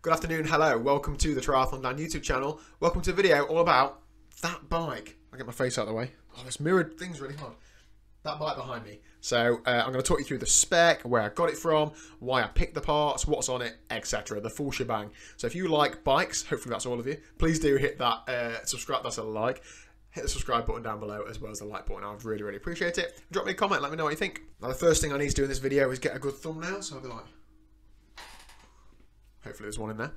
Good afternoon, hello, welcome to the TriathlonDan YouTube channel. Welcome to a video all about that bike. I'll get my face out of the way. Oh, this mirrored thing's really hard. That bike behind me. So I'm going to talk you through the spec, where I got it from, why I picked the parts, what's on it, etc. The full shebang. So if you like bikes, hopefully that's all of you, please do hit that subscribe, that's a like. Hit the subscribe button down below as well as the like button. I'd really appreciate it. Drop me a comment, let me know what you think. Now the first thing I need to do in this video is get a good thumbnail, so I'll be like... Hopefully there's one in there.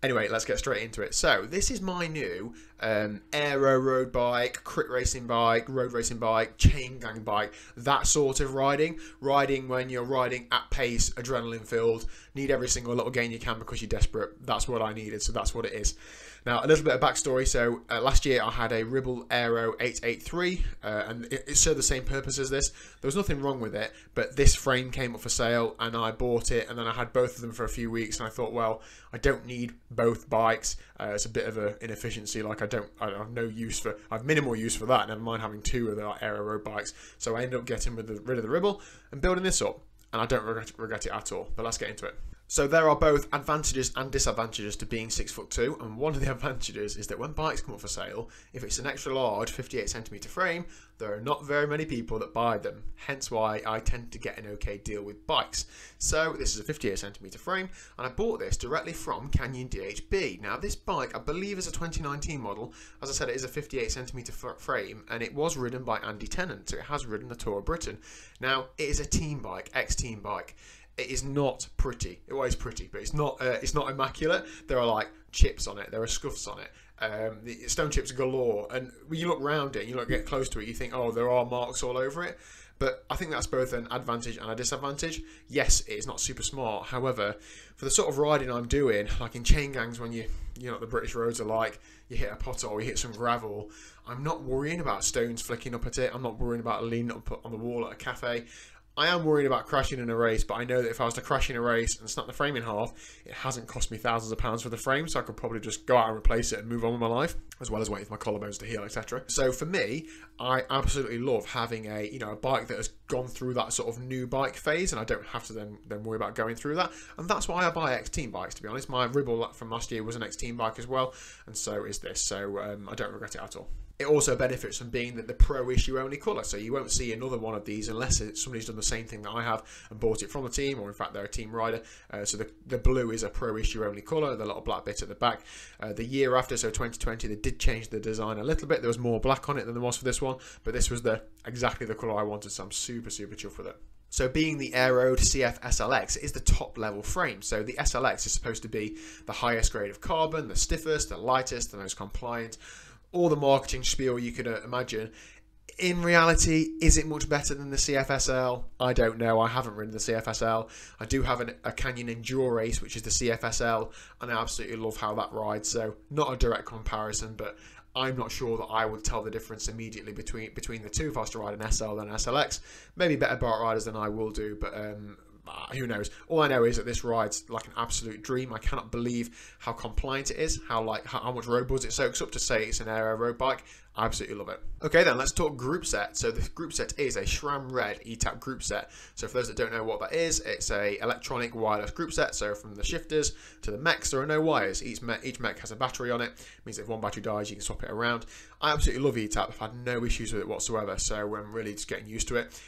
Anyway, let's get straight into it. So this is my new aero road bike, crit racing bike, road racing bike, chain gang bike, that sort of riding. Riding when you're riding at pace, adrenaline filled, need every single little gain you can because you're desperate. That's what I needed, so that's what it is. Now, a little bit of backstory. So last year I had a Ribble Aero 883 and it served the same purpose as this. There was nothing wrong with it, but this frame came up for sale and I bought it, and then I had both of them for a few weeks and I thought, well, I don't need both bikes. It's a bit of an inefficiency. Like I have no use for, I have minimal use for that, never mind having two of the Aero road bikes. So I ended up getting rid of the Ribble and building this up, and I don't regret it at all. But let's get into it. So there are both advantages and disadvantages to being 6'2", and one of the advantages is that when bikes come up for sale, if it's an extra large 58cm frame, there are not very many people that buy them, hence why I tend to get an okay deal with bikes. So this is a 58cm frame, and I bought this directly from Canyon DHB. Now this bike, I believe, is a 2019 model. As I said, it is a 58cm frame, and it was ridden by Andy Tennant, so it has ridden the Tour of Britain. Now, it is a team bike, ex-team bike. It is not pretty. It was pretty, but it's not immaculate. There are like chips on it. There are scuffs on it. The stone chips galore. And when you look around it, you get close to it, you think, oh, there are marks all over it. But I think that's both an advantage and a disadvantage. Yes, it is not super smart. However, for the sort of riding I'm doing, like in chain gangs, when you know what the British roads are like, you hit a pothole, you hit some gravel, I'm not worrying about stones flicking up at it. I'm not worrying about leaning up on the wall at a cafe. I am worried about crashing in a race, but I know that if I was to crash in a race and snap the frame in half, it hasn't cost me thousands of pounds for the frame, so I could probably just go out and replace it and move on with my life, as well as waiting for my collarbones to heal, etc. So for me, I absolutely love having a bike that has gone through that sort of new bike phase, and I don't have to then worry about going through that. And that's why I buy ex-team bikes, to be honest. My Ribble from last year was an ex-team bike as well, and so is this. So I don't regret it at all. It also benefits from being the pro issue only colour, so you won't see another one of these unless somebody's done the same thing that I have and bought it from the team, or in fact they're a team rider. So the blue is a pro issue only colour, the little black bit at the back. The year after, so 2020, they did change the design a little bit. There was more black on it than there was for this one, but this was exactly the colour I wanted, so I'm super chuffed with it. So being the Aeroad CF SLX is the top level frame. So the SLX is supposed to be the highest grade of carbon, the stiffest, the lightest, the most compliant, all the marketing spiel you could imagine. In reality, is it much better than the CFSL? I don't know. I haven't ridden the CFSL. I do have a Canyon Endure Race, which is the CFSL, and I absolutely love how that rides. So not a direct comparison, but I'm not sure that I would tell the difference immediately between the two if I was to ride an SL than an SLX. Maybe better bike riders than I will do, but who knows? All I know is that this rides like an absolute dream. I cannot believe how compliant it is, how much road buzz it soaks up to say it's an aero road bike. I absolutely love it. Okay then, let's talk Groupset. So the Groupset is a SRAM Red ETAP Groupset. So for those that don't know what that is, it's a electronic wireless Groupset. So from the shifters to the mechs, there are no wires. Each mech has a battery on it. It means if one battery dies, you can swap it around. I absolutely love ETAP. I've had no issues with it whatsoever. So I'm really just getting used to it.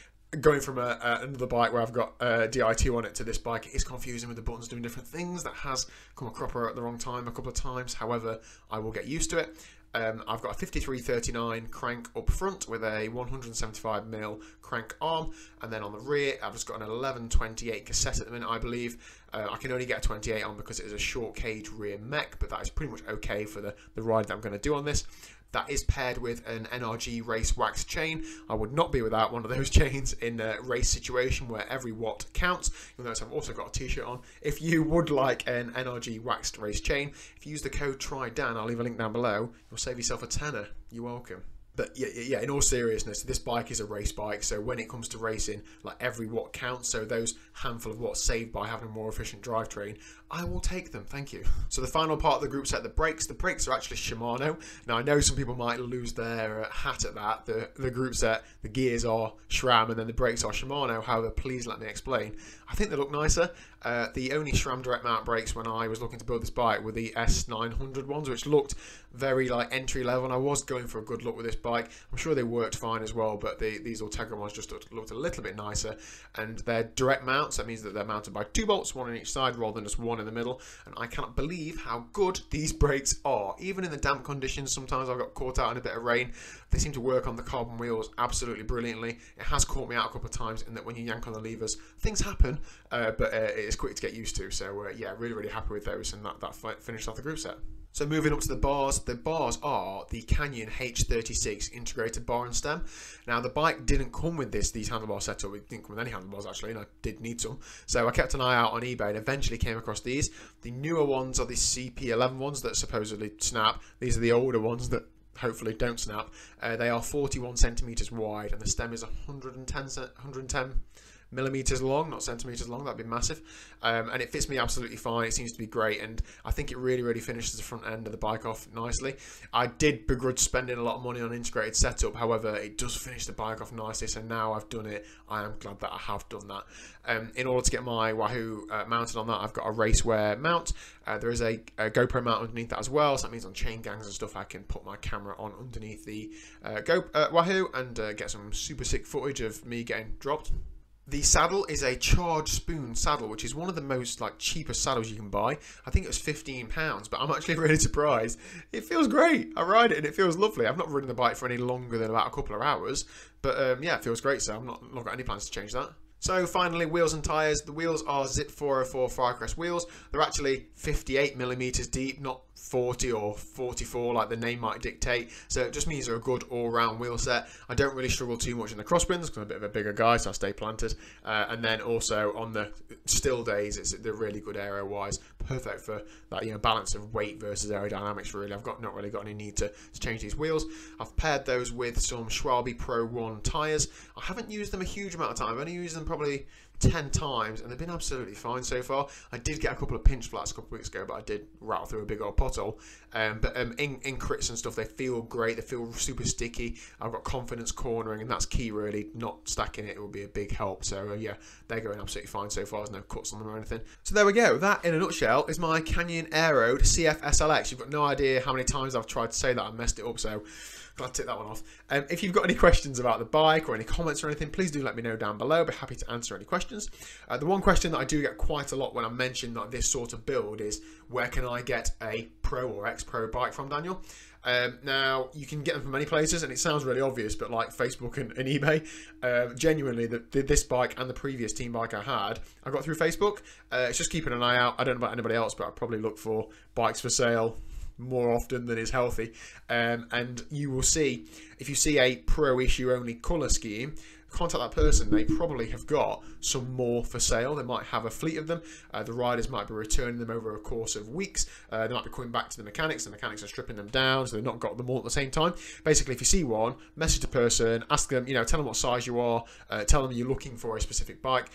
Going from another bike where I've got Di2 on it to this bike, it is confusing with the buttons doing different things. That has come a cropper at the wrong time a couple of times. However, I will get used to it. I've got a 5339 crank up front with a 175mm crank arm, and then on the rear I've just got an 1128 cassette at the minute, I believe. I can only get a 28 on because it is a short cage rear mech, but that is pretty much okay for the ride that I'm going to do on this. That is paired with an NRG race wax chain. I would not be without one of those chains in a race situation where every watt counts. You'll notice I've also got a t-shirt on. If you would like an NRG waxed race chain, if you use the code TRIAThlonDan, I'll leave a link down below, you'll save yourself a tenner. You're welcome. But yeah, in all seriousness, this bike is a race bike, so when it comes to racing, like every watt counts, so those handful of watts saved by having a more efficient drivetrain I will take them, thank you. So the final part of the group set, the brakes are actually Shimano. Now I know some people might lose their hat at that. The group set, the gears are SRAM and then the brakes are Shimano. However, please let me explain. I think they look nicer. The only SRAM direct mount brakes when I was looking to build this bike were the S900 ones, which looked very like entry level, and I was going for a good look with this bike. I'm sure they worked fine as well, but these Ultegra ones just looked a little bit nicer, and they're direct mounts. That means that they're mounted by 2 bolts, one on each side rather than just one in the middle, and I cannot believe how good these brakes are. Even in the damp conditions, sometimes I've got caught out in a bit of rain, they seem to work on the carbon wheels absolutely brilliantly. It has caught me out a couple of times in that when you yank on the levers, things happen, but it is quick to get used to. So yeah, really happy with those, and that finished off the group set. So moving up to the bars are the Canyon H36 integrated bar and stem. Now the bike didn't come with these handlebar setup, it didn't come with any handlebars actually, and I did need some. So I kept an eye out on eBay and eventually came across these. The newer ones are the CP11 ones that supposedly snap. These are the older ones that hopefully don't snap. They are 41 centimeters wide and the stem is 110 millimeters long, not centimeters long. That'd be massive, and it fits me absolutely fine. It seems to be great, and I think it really finishes the front end of the bike off nicely. I did begrudge spending a lot of money on integrated setup, however it does finish the bike off nicely, so now I've done it, I am glad that I have done that. In order to get my Wahoo mounted on that, I've got a racewear mount. There is a GoPro mount underneath that as well, so that means on chain gangs and stuff I can put my camera on underneath the Wahoo and get some super sick footage of me getting dropped. The saddle is a charged spoon saddle, which is one of the most cheapest saddles you can buy. I think it was £15, but I'm actually really surprised. It feels great. I ride it and it feels lovely. I've not ridden the bike for any longer than about a couple of hours, but yeah, it feels great. So I'm not got any plans to change that. So finally, wheels and tyres. The wheels are Zip 404 Firecrest wheels. They're actually 58 millimeters deep, not 40 or 44 like the name might dictate. So it just means they're a good all-round wheel set. I don't really struggle too much in the crosswinds because I'm a bit of a bigger guy, so I stay planted. And then also on the still days, they're really good aero-wise, perfect for that balance of weight versus aerodynamics. Really, I've not really got any need to change these wheels. I've paired those with some Schwalbe Pro 1 tyres. I haven't used them a huge amount of time. I've only used them probably 10 times and they've been absolutely fine so far. I did get a couple of pinch flats a couple of weeks ago, but I did rattle through a big old pothole. But in crits and stuff, they feel great. They feel super sticky. I've got confidence cornering, and that's key really. Not stacking it would be a big help. So yeah, they're going absolutely fine so far. There's no cuts on them or anything. So there we go. That in a nutshell is my Canyon Aeroad CF SLX. You've got no idea how many times I've tried to say that I messed it up, so glad to take that one off. If you've got any questions about the bike or any comments or anything, please do let me know down below. I'll be happy to answer any questions. The one question that I do get quite a lot when I mention that this sort of build is, where can I get a Pro or X-Pro bike from, Daniel? Now, you can get them from many places, and it sounds really obvious, but like Facebook and eBay, genuinely, this bike and the previous team bike I had, I got through Facebook. It's just keeping an eye out. I don't know about anybody else, but I probably look for bikes for sale more often than is healthy, and you will see, if you see a Pro issue only colour scheme, contact that person. They probably have got some more for sale. They might have a fleet of them. The riders might be returning them over a course of weeks. They might be coming back to the mechanics. The mechanics are stripping them down, so they've not got them all at the same time. Basically, if you see one, message the person, ask them, tell them what size you are, tell them you're looking for a specific bike.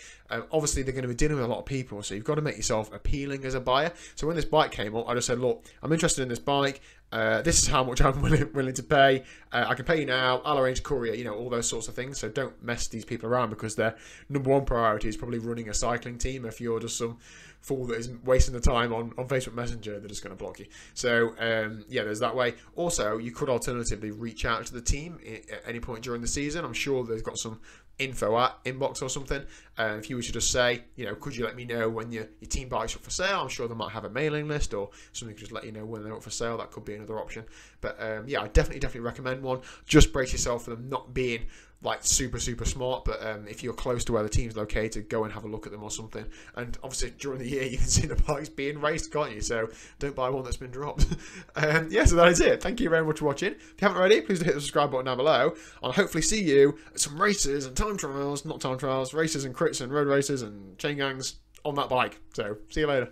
Obviously, they're going to be dealing with a lot of people, so you've got to make yourself appealing as a buyer. So when this bike came up, I just said, look, I'm interested in this bike. This is how much I'm willing to pay. I can pay you now. I'll arrange courier, all those sorts of things. So don't mess these people around, because their number one priority is probably running a cycling team. If you're just some fool that is wasting the time on Facebook Messenger, they're just going to block you. So yeah, there's that way. Also, you could alternatively reach out to the team at any point during the season. I'm sure they've got some info at inbox or something. If you were to just say, could you let me know when your team bike's up for sale? I'm sure they might have a mailing list, or something could just let you know when they're up for sale. That could be another option. But yeah, I definitely recommend one. Just brace yourself for them not being super smart, but if you're close to where the team's located, go and have a look at them or something. And obviously during the year you can see the bikes being raced, can't you? So don't buy one that's been dropped. Yeah, so that is it. Thank you very much for watching. If you haven't already, please hit the subscribe button down below. I'll hopefully see you at some races and races and crits and road races and chain gangs on that bike. So see you later.